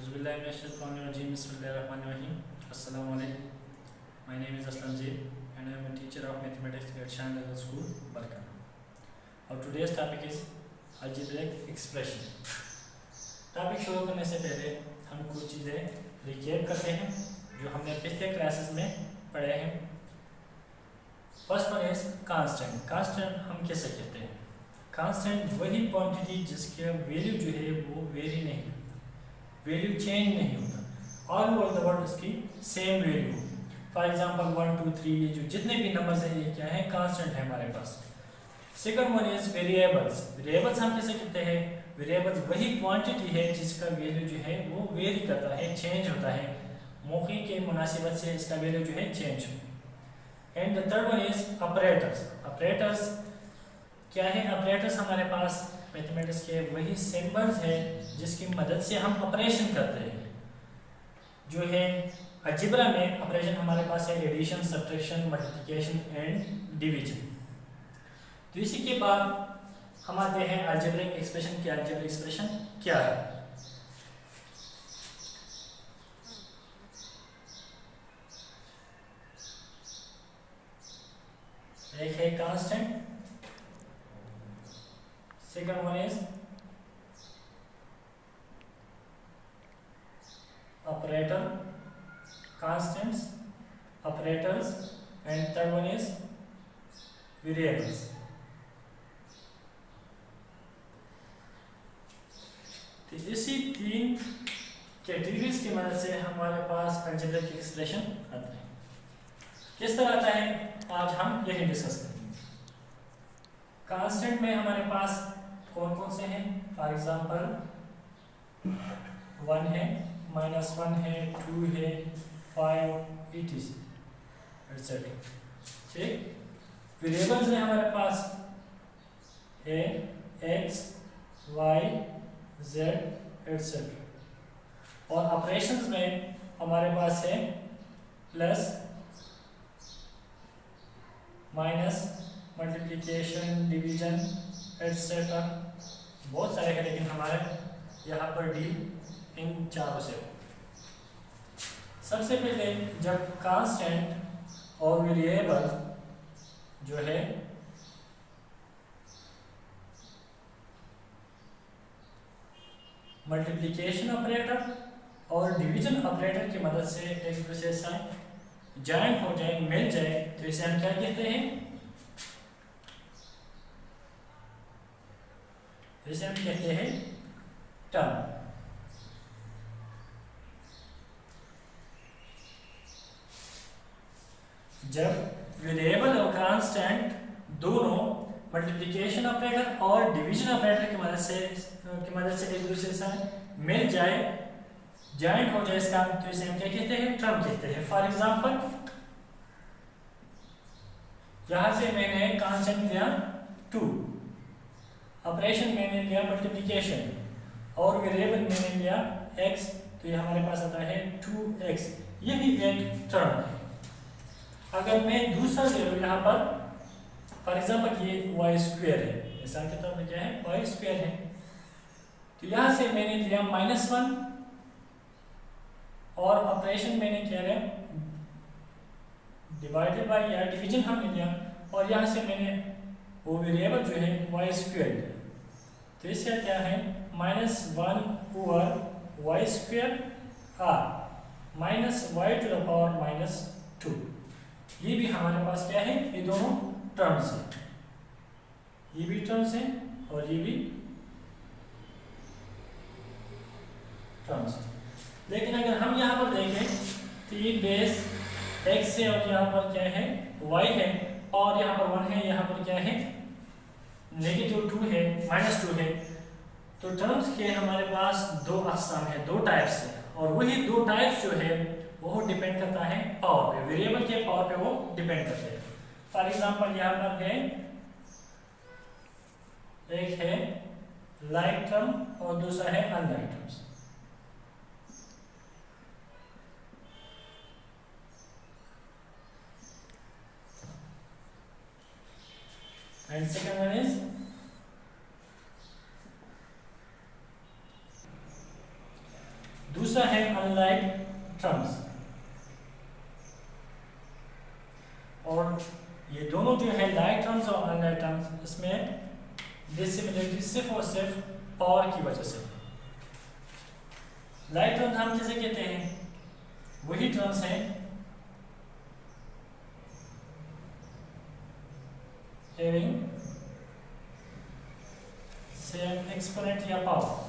Assalamu alaikum. My name is Aslam Zaid and I am a teacher of mathematics at Shan Level School, Barkana. Our today's topic is algebraic expression. Topic शुरू करने से पहले हम कुछ चीज़ें recap करते हैं जो हमने पिछले क्लासेस में पढ़े हैं. First one is constant. Constant हम कैसे कहते हैं? कांस्टेंट वही क्वांटिटी जिसके वैल्यू जो है वो वेरी नहीं, वैल्यू चेंज नहीं होता, ऑल ओवर द वर्ल्ड उसकी सेम वैल्यू. फॉर एग्जांपल 1 2 3 ये जो जितने भी नंबर्स हैं ये क्या है? कांस्टेंट है हमारे पास. Second one is variables. Variables हम कैसे कहते हैं? वेरिएबल्स वही क्वांटिटी है जिसका वैल्यू जो है वो वेरी करता है, चेंज होता है, मौके के मुनासिबत से इसका वैल्यू जो है चेंज हो. And the third one is operators. Operators क्या है? ऑपरेटर्स हमारे पास मैथमेटिक्स के वही सिंबल्स है जिसकी मदद से हम ऑपरेशन करते हैं. जो है अलजेब्रा में ऑपरेशन हमारे पास है addition, subtraction, multiplication and division. तो इसी के बाद हम आते हैं अलजेब्रिक एक्सप्रेशन. क्या अलजेब्रिक एक्सप्रेशन क्या है? एक है constant, second one is operator, constants, operators and third one is variables. तो इसी तीन कैटेगरीज की मदद से हमारे पास अलजेब्रिक एक्सप्रेशन आता है. किस तरह आता है आज हम यही डिस्कस करेंगे. कांस्टेंट में हमारे पास कौन कौन से हैं? फॉर एग्जांपल 1 है, -1 है, 2 है, 5 etc. ठीक. वेरिएबल्स में हमारे पास है x, y, z etc. और ऑपरेशंस में हमारे पास है plus, minus, multiplication, division etcetera. बहुत सारे हैं लेकिन हमारे यहाँ पर डील इन चारों से. सबसे पहले जब कांस्टेंट और वेरिएबल जो है मल्टीप्लिकेशन ऑपरेटर और डिवीजन ऑपरेटर की मदद से एक दूसरे से जॉइंट हो जाए, मिल जाए, तो इसे हम क्या कहते हैं? इसे हम कहते हैं टर्म. जब वेरिएबल और कांस्टेंट दोनों मल्टीप्लिकेशन ऑपरेटर और डिवीजन ऑपरेटर की मदद से एक दूसरे से मिल जाए, जॉइंट हो जाए इसका, तो इसे हम क्या कहते हैं? टर्म कहते हैं. फॉर एग्जांपल यहां से मैंने कांस्टेंट लिया 2, ऑपरेशन मैंने लिया मल्टीप्लिकेशन और वेरिएबल मैंने लिया x, तो ये हमारे पास आता है 2x. यही एक टर्म है. अगर मैं दूसरा ले लूं यहाँ पर, फॉर एग्जांपल ये y² है, मिसाल के तौर पर क्या है? y² है. तो यहाँ से मैंने लिया -1 और ऑपरेशन मैंने किया है डिवाइडेड बाय या डिवीजन हमने लिया, और यहाँ से मैंने वो वेरिएबल जो है y² लिया. तो इसका क्या है? -1/y² r -y⁻². ये भी हमारे पास क्या है? ये दोनों टर्म्स हैं. ये भी टर्म्स हैं और ये भी टर्म्स हैं. लेकिन अगर हम यहाँ पर देखें तो ये बेस x है और यहाँ पर क्या है? y है, और यहाँ पर 1 है, यहाँ पर क्या है? -2 है, -2 है. तो टर्म्स के हमारे पास दो अक़साम है, दो टाइप्स है, और वही दो टाइप्स जो है वो डिपेंड करता है पावर पे, वेरिएबल के पावर पे वो डिपेंड करते हैं. फॉर एग्जांपल यहाँ पर है एक है लाइक टर्म और दूसरा है unlike terms. And second one is दूसरा है अनलाइक टर्म्स। और ये दोनों जो है लाइक टर्म्स और अनलाइक टर्म्स, इसमें डिसिमिलरिटी सिर्फ और सिर्फ पावर की वजह से। लाइक टर्म्स हम किसे कहते हैं? वही टर्म्स हैं having same exponent या पावर।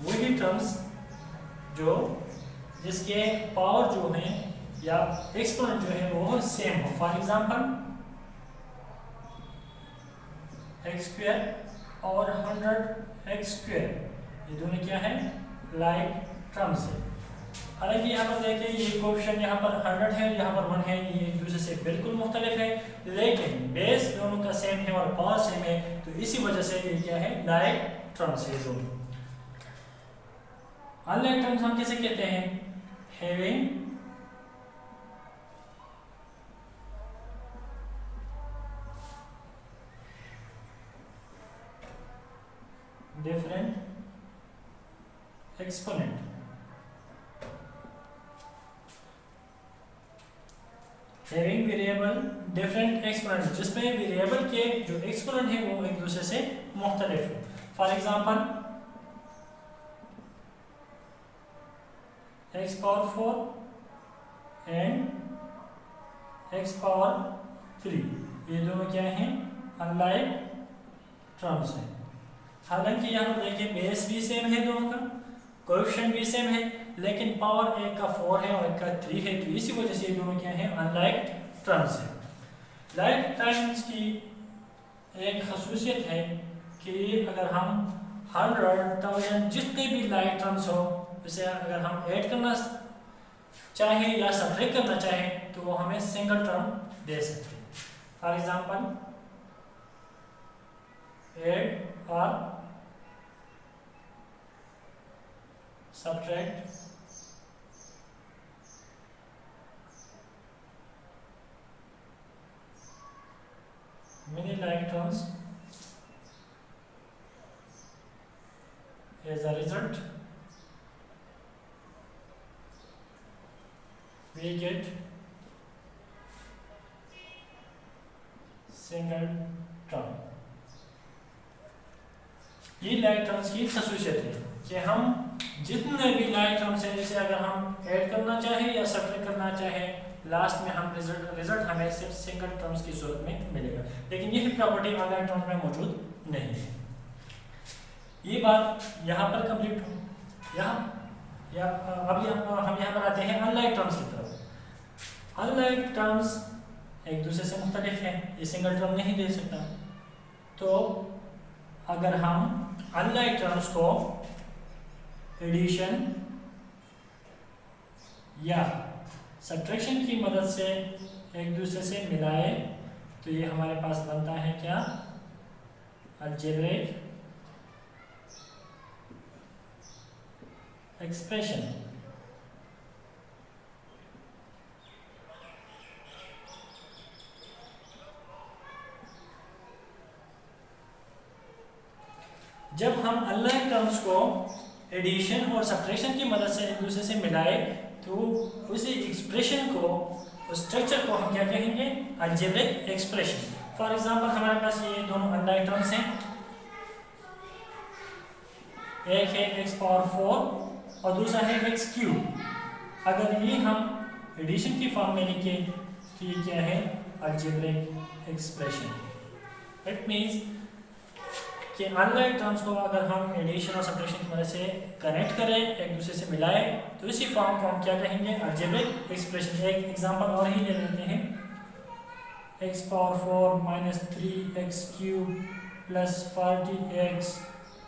वही टर्म्स जो जिसके पावर जो है या एक्सपोनेंट जो है वो सेम हो। फॉर एग्जांपल एक्स स्क्वायर और 100x स्क्वायर, ये दोनों क्या है? लाइक टर्म्स है। हालांकि यहाँ पर देखिए ये कोएफिशिएंट यहाँ पर 100 है, यहाँ पर 1 है, ये एक दूसरे से बिल्कुल मुख्तलिफ है, लेकिन बेस दोनों का सेम है और पावर सेम है, तो इसी वजह से ये क्या है? लाइक टर्म्स है दोनों। अनलाइक टर्म्स हम किसे कहते हैं? Having different exponent. Having variable different exponent, जिसमें वेरिएबल के जो एक्सपोनेंट है वो एक दूसरे से मुख्तलिफ है। For example x power 4 and x power 3, ये दोनों क्या हैं? अनलाइक टर्म्स हैं। हालांकि यहाँ पर देखिए बेस भी सेम है दोनों का, कोएफिशिएंट भी सेम है, लेकिन पावर एक का 4 है और एक का 3 है, तो इसी वजह से ये दोनों क्या हैं? अनलाइक टर्म्स है। लाइक टर्म्स की एक खसूसियत है कि अगर हम 100,000 जितने भी लाइक टर्म्स हो, उसे अगर हम ऐड करना चाहें या सब्ट्रैक्ट करना चाहें तो वो हमें सिंगल टर्म दे सकते हैं। फॉर एग्जांपल ऐड और subtract many like terms, as a result we get single term। ये लाइक टर्म्स की खसूसियत है कि हम जितने भी लाइक टर्म्स हैं, जैसे अगर हम ऐड करना चाहें या सब्ट्रैक्ट करना चाहें, लास्ट में हम रिजल्ट हमें सिर्फ सिंगल टर्म्स की सूरत में मिलेगा। लेकिन यही प्रॉपर्टी अनलाइक टर्म्स में मौजूद नहीं है। ये बात यहाँ पर कंप्लीट हो। अब हम यहाँ पर आते हैं अनलाइक टर्म्स की तरफ। अनलाइक टर्म्स एक दूसरे से मुख्तलिफ हैं, ये सिंगल टर्म नहीं दे सकता। तो अगर हम अनलाइक टर्म्स को एडिशन या सब्ट्रैक्शन की मदद से एक दूसरे से मिलाए तो ये हमारे पास बनता है क्या? Algebraic expression. जब हम अनलाइक टर्म्स को एडिशन और सब्ट्रैक्शन की मदद से एक दूसरे से मिलाए तो उसी एक्सप्रेशन को, उस स्ट्रक्चर को हम क्या कहेंगे? Algebraic expression. फॉर एग्जांपल हमारे पास ये दोनों अनलाइक टर्म्स हैं, एक है x पावर 4 और दूसरा है x क्यूब। अगर ये हम एडिशन की फॉर्म में लिखे तो ये क्या है? Algebraic expression. इट मींस कि अनलाइक टर्म्स को अगर हम एडिशन और सब्ट्रैक्शन की मदद से कनेक्ट करें, एक दूसरे से मिलाएं, तो इसी फॉर्म को हम क्या कहेंगे? Algebraic expression. एक एग्जांपल और ही ले लेते हैं, x power 4 minus 3x cube plus 40x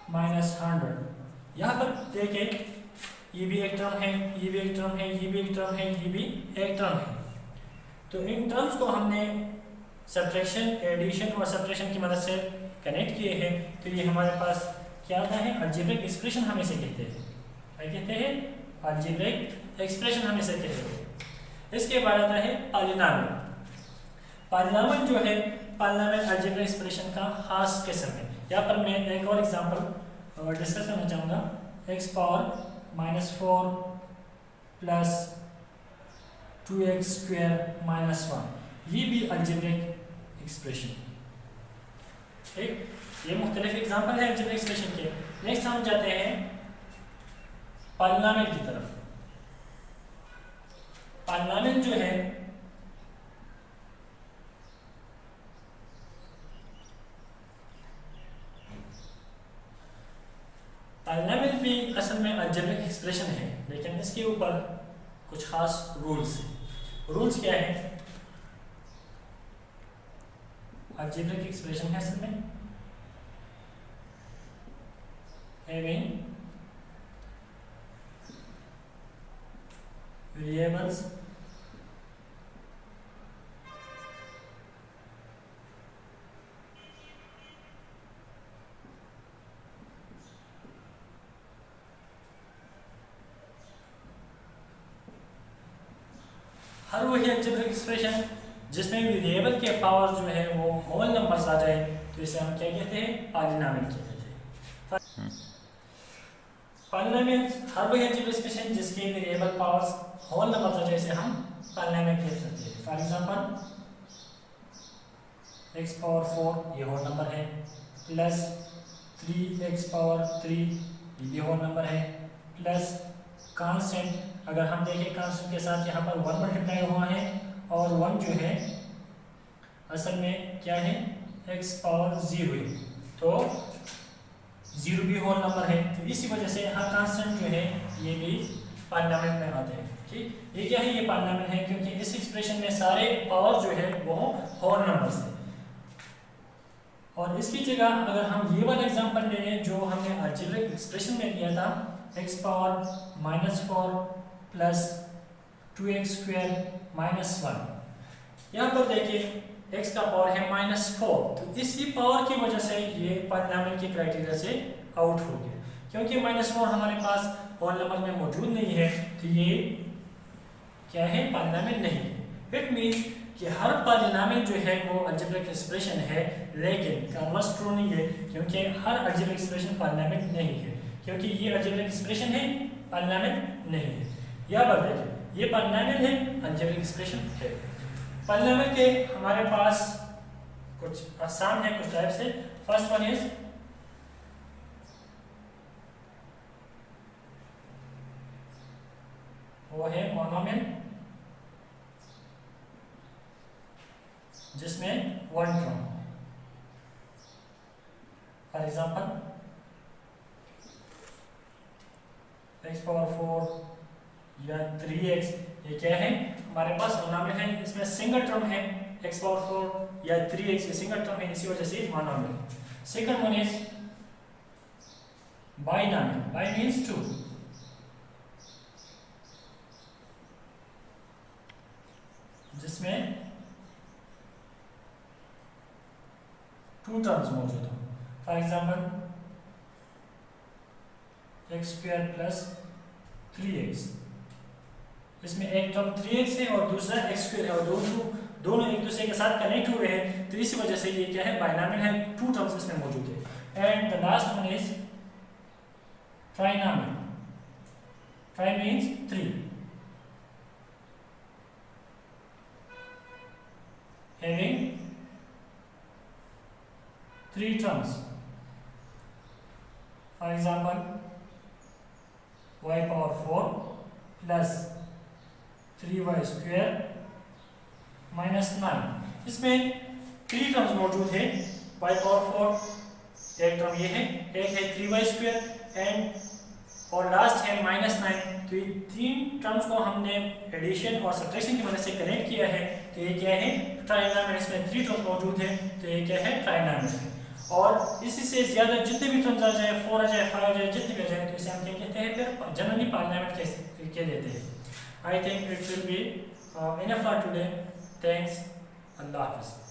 minus 100। यहाँ पर देखें ये भी एक टर्म है, ये भी एक टर्म है, ये भी एक टर्म है, ये भी एक टर्म है। तो इन टर्म्स को हमने सब्ट्रैक्शन, एडिशन और सब्ट्रैक्शन की मदद से कनेक्ट किए हैं, तो ये हमारे पास क्या आता है? अलजेब्रिक एक्सप्रेशन हम इसे कहते हैं। क्या कहते हैं? अलजेब्रिक एक्सप्रेशन हम इसे कहते हैं। इसके बाद आता है पॉलिनॉमियल। पॉलिनॉमियल जो है, पॉलिनोमियल अलजेब्रिक एक्सप्रेशन का खास किस्म है। यहाँ पर मैं एक और एग्जांपल डिस्कस करना चाहूँगा। x power -4 plus 2x square minus 1, ये भी अलजेब्रिक एक्सप्रेशन। ठीक, ये मुख्तलिफ एग्जांपल है अलजेब्रिक एक्सप्रेशन के। नेक्स्ट हम जाते हैं पॉलिनोमियल की तरफ। पॉलिनोमियल जो है पॉलिनोमियल भी असल में अलजेब्रिक एक्सप्रेशन है, लेकिन इसके ऊपर कुछ खास रूल्स हैं। रूल्स क्या है? अलजेब्रिक एक्सप्रेशन है असल में having variables हर वही अलजेब्रिक एक्सप्रेशन जिसमें वेरिएबल के पावर जो है वो होल नंबर्स आ जाए तो इसे हम क्या कहते हैं? पॉलिनोमियल कहते हैं। पॉलिनोमियल हर वही अलजेब्रिक एक्सप्रेशन जिसके वेरिएबल पावर्स होल नंबर्स आ जाए इसे हम पॉलिनोमियल कह सकते हैं। फॉर एग्जांपल x पावर 4 ये होल नंबर है, प्लस 3x पावर 3 ये भी होल नंबर है, प्लस कांस्टेंट अगर हम देखें कांस्टेंट के साथ यहाँ पर 1 मल्टीप्लाई हुआ है और 1 जो है असल में क्या है? x पावर 0 है, तो 0 भी होल नंबर है, तो इसी वजह से हर कांस्टेंट जो है ये भी पॉलिनोमियल में आते हैं। ठीक, ये क्या है? ये पॉलिनोमियल है क्योंकि इस एक्सप्रेशन में सारे पावर जो है वो होल नंबर्स है। और इसकी जगह अगर हम ये वाला एग्जांपल ले लें जो हमने अलजेब्रिक एक्सप्रेशन में लिया था, x power -4 plus 2x square minus 1, यहाँ पर देखिए x का पावर है -4, तो इसी पावर की वजह से ये पॉलिनोमियल के क्राइटेरिया से आउट हो गया। क्योंकि -4 हमारे पास होल नंबर में मौजूद नहीं है तो ये क्या है? पॉलिनोमियल नहीं है। इट मींस कि हर पॉलिनोमियल जो है वो अलजेब्रिक एक्सप्रेशन है, लेकिन कन्वर्स ट्रू नहीं है क्योंकि हर अलजेब्रिक एक्सप्रेशन पॉलिनोमियल नहीं है, क्योंकि ये अलजेब्रिक एक्सप्रेशन है, पॉलिनोमियल नहीं है। यहाँ पर देखिए ये पॉलिनोमियल है, अलजेब्रिक एक्सप्रेशन है। पॉलिनोमियल के हमारे पास कुछ आसान है, कुछ टाइप्स है। फर्स्ट वन इज वो है मोनोमियल, जिसमें 1 term. For example x power 4 या 3x, ये क्या है? हमारे पास मोनोमियल है, इसमें सिंगल टर्म है। x पावर 4 या 3x ये सिंगल टर्म है, इसी वजह से monomial. Second one is binomial, bi means 2, जिसमें 2 टर्म्स मौजूद हो। For example x square plus 3x, इसमें एक टर्म 3x है और दूसरा x स्क्वायर है और दोनों एक दूसरे के साथ कनेक्ट हुए हैं, तो इसी वजह से ये क्या है? बाइनोमियल है, 2 टर्म्स इसमें मौजूद है। And the last one is trinomial, try means 3, having 3 terms. For example, y power 4 plus 3y square minus 9, इसमें 3 टर्म्स मौजूद है। y पावर 4 एक टर्म ये है, एक है 3y स्क्वायर एंड और लास्ट है -9, तो ये 3 टर्म्स को हमने एडिशन और सब्ट्रैक्शन की मदद से कनेक्ट किया है, तो ये क्या है? ट्राइनोमियल। इसमें 3 टर्म्स मौजूद है, तो ये क्या है? ट्राइनोमियल है। और इसी से ज्यादा जितने भी टर्म्स आ जाए, 4 आ जाए, 5 आ जाए, जितने भी आ जाए, तो इसे हम क्या कहते हैं? फिर जनरली पॉलिनोमियल कह देते हैं। I think it will be enough for today. Thanks, अल्लाह हाफिज़।